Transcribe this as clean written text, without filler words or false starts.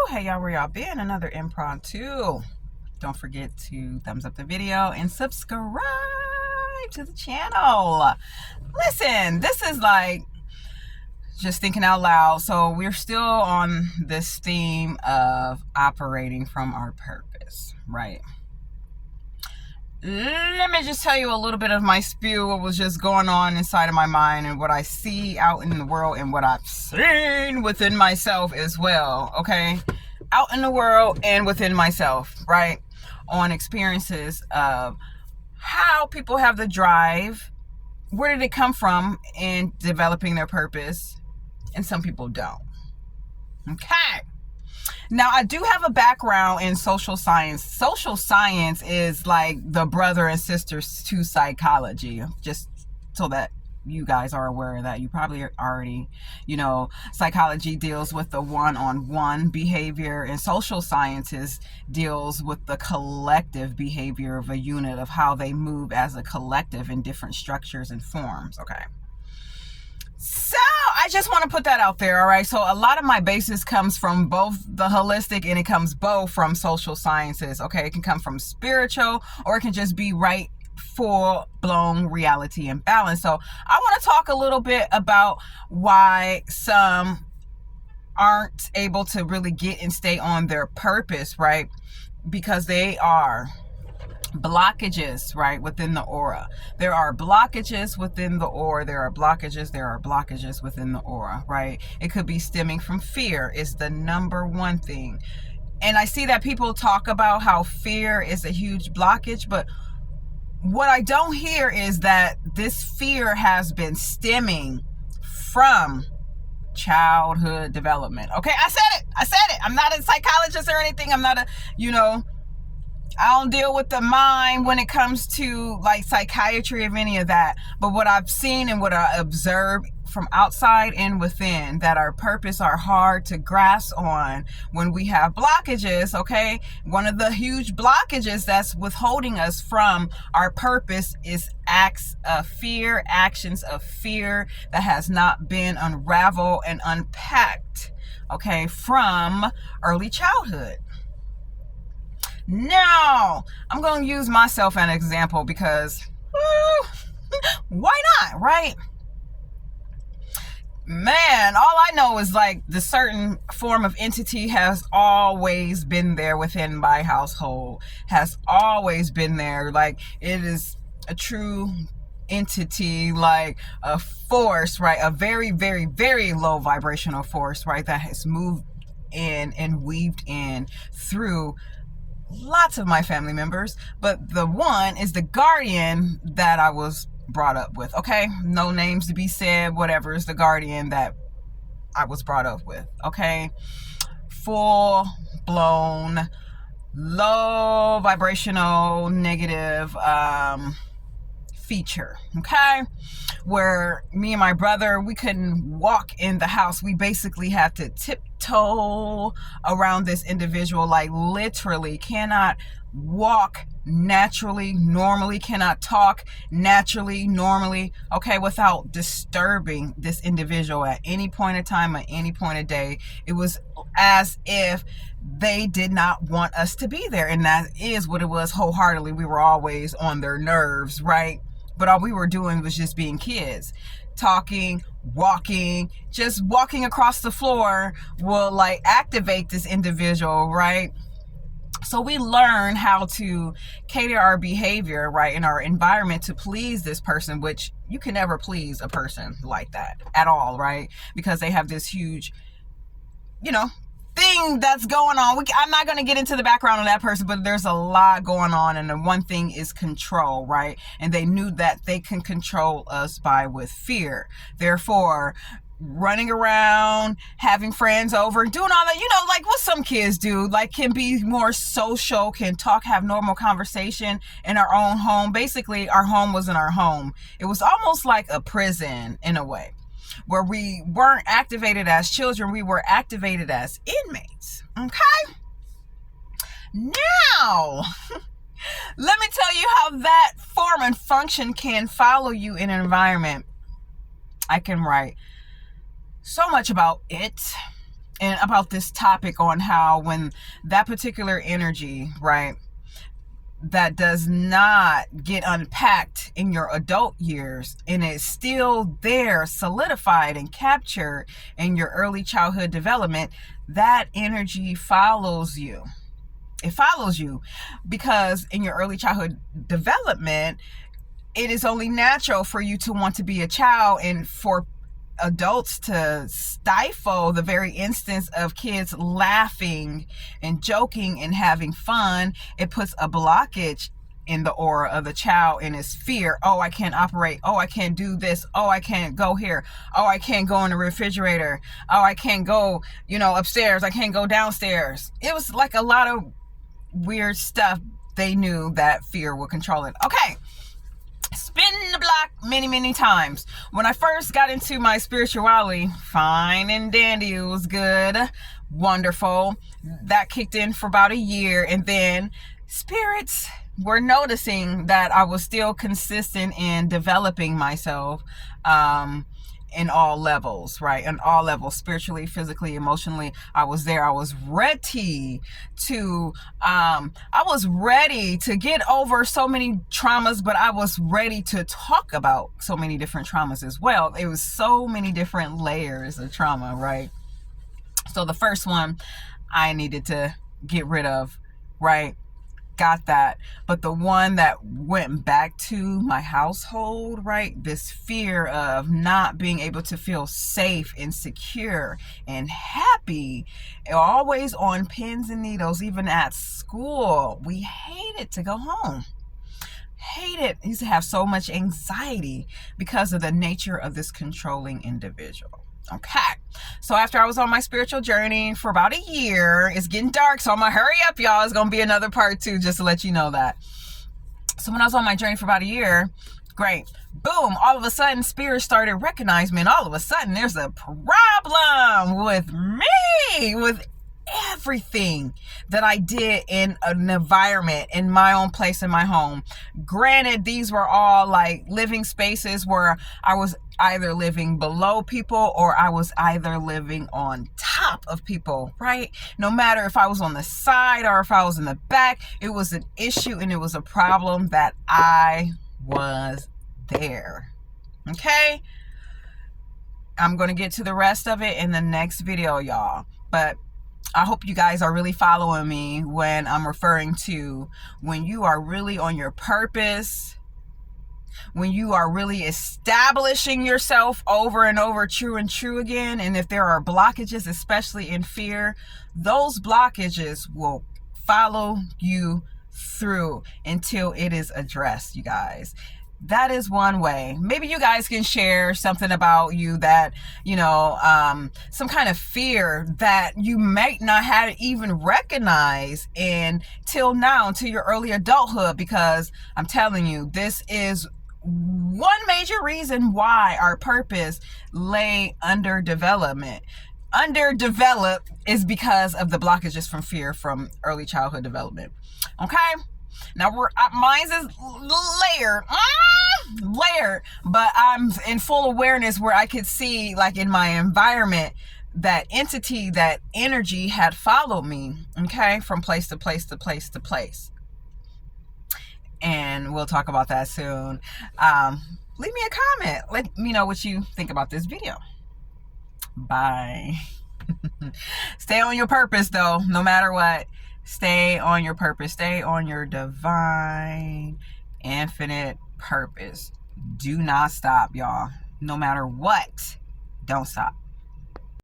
Hey y'all, where y'all been? Another impromptu. Don't forget to thumbs up the video and subscribe to the channel. Listen, this is like just thinking out loud. So we're still on this theme of operating from our purpose, right? Let me just tell you a little bit of my spew, what was just going on inside of my mind and what I see out in the world and what I've seen within myself as well, okay? Out in the world and within myself, right? On experiences of how people have the drive, where did it come from in developing their purpose, and some people don't. Okay. Now, I do have a background in social science. Social science is like the brother and sister to psychology, just so that you guys are aware of that. You probably already, psychology deals with the one-on-one behavior, and social sciences deals with the collective behavior of a unit, of how they move as a collective in different structures and forms, okay? So I just want to put that out there, all right? So a lot of my basis comes from both the holistic and it comes both from social sciences, okay? It can come from spiritual, or it can just be right full-blown reality and balance. So I want to talk a little bit about why some aren't able to really get and stay on their purpose, right? Because they are blockages, right, within the aura. There are blockages within the aura. There are blockages within the aura, right? It could be stemming from fear is the number one thing. And I see that people talk about how fear is a huge blockage, but what I don't hear is that this fear has been stemming from childhood development. Okay, I said it. I'm not a psychologist or anything. I'm not I don't deal with the mind when it comes to like psychiatry of any of that. But what I've seen and what I observe from outside and within, that our purpose are hard to grasp on when we have blockages, okay? One of the huge blockages that's withholding us from our purpose is acts of fear, actions of fear that has not been unraveled and unpacked, okay, from early childhood. Now, I'm going to use myself as an example because, why not, right? Man, all I know is like the certain form of entity has always been there within my household, has always been there. Like it is a true entity, like a force, right? A very, very, very low vibrational force, right? That has moved in and weaved in through lots of my family members, but the one is the guardian that I was brought up with, okay? No names to be said, whatever, is the guardian that I was brought up with, okay? Full blown, low vibrational, negative feature, okay? Where me and my brother, we couldn't walk in the house. We basically had to tiptoe around this individual, like literally cannot walk naturally, normally, cannot talk naturally, normally, okay, without disturbing this individual at any point in time, at any point of day. It was as if they did not want us to be there, and that is what it was wholeheartedly. We were always on their nerves, right? But all we were doing was just being kids. Talking, walking, just walking across the floor will like activate this individual, right? So we learn how to cater our behavior, right, in our environment to please this person, which you can never please a person like that at all, right? Because they have this huge, thing that's going on. I'm not going to get into the background of that person, but there's a lot going on, and the one thing is control, right? And they knew that they can control us with fear. Therefore, running around, having friends over, doing all that, like what some kids do, like can be more social, can talk, have normal conversation in our own home. Basically, our home wasn't our home. It was almost like a prison in a way, where we weren't activated as children, we were activated as inmates, okay? Now, let me tell you how that form and function can follow you in an environment. I can write so much about it. and about this topic on how when that particular energy, right, that does not get unpacked in your adult years and it's still there, solidified and captured in your early childhood development, that energy follows you. It follows you because in your early childhood development, it is only natural for you to want to be a child and for adults to stifle the very instance of kids laughing and joking and having fun. It puts a blockage in the aura of the child and his fear. Oh, I can't operate. Oh, I can't do this. Oh, I can't go here. Oh, I can't go in the refrigerator. Oh, I can't go, upstairs. I can't go downstairs. It was like a lot of weird stuff. They knew that fear would control it. Okay. Spin the block many times. When I first got into my spirituality, fine and dandy, it was good, wonderful. That kicked in for about a year, and then spirits were noticing that I was still consistent in developing myself in all levels, right? In all levels, spiritually, physically, emotionally. I was there. I was ready to get over so many traumas, but I was ready to talk about so many different traumas as well. It was so many different layers of trauma, right? So the first one I needed to get rid of, right? Got that. But the one that went back to my household, right? This fear of not being able to feel safe and secure and happy, always on pins and needles, even at school. We hated to go home. Hate it. I used to have so much anxiety because of the nature of this controlling individual. Okay, so after I was on my spiritual journey for about a year, it's getting dark, so I'm gonna hurry up, y'all. It's gonna be another part 2, just to let you know that. So when I was on my journey for about a year, great, boom, all of a sudden spirit started recognizing me, and all of a sudden there's a problem with me, with everything that I did in an environment, in my own place, in my home. Granted, these were all like living spaces where I was either living below people or I was either living on top of people, right? No matter if I was on the side or if I was in the back, it was an issue and it was a problem that I was there. Okay? I'm going to get to the rest of it in the next video, y'all. But I hope you guys are really following me when I'm referring to when you are really on your purpose, when you are really establishing yourself over and over, true and true again. And if there are blockages, especially in fear, those blockages will follow you through until it is addressed, you guys. That is one way. Maybe you guys can share something about you that, some kind of fear that you might not have even recognized until now, until your early adulthood, because I'm telling you, this is one major reason why our purpose lay underdeveloped is because of the blockages from fear from early childhood development. Okay? Now mine's is layered, but I'm in full awareness where I could see, like in my environment, that entity, that energy had followed me, okay, from place to place to place to place. And we'll talk about that soon. Leave me a comment. Let me know what you think about this video. Bye. Stay on your purpose, though, no matter what. Stay on your purpose. Stay on your divine, infinite purpose. Do not stop, y'all. No matter what, don't stop.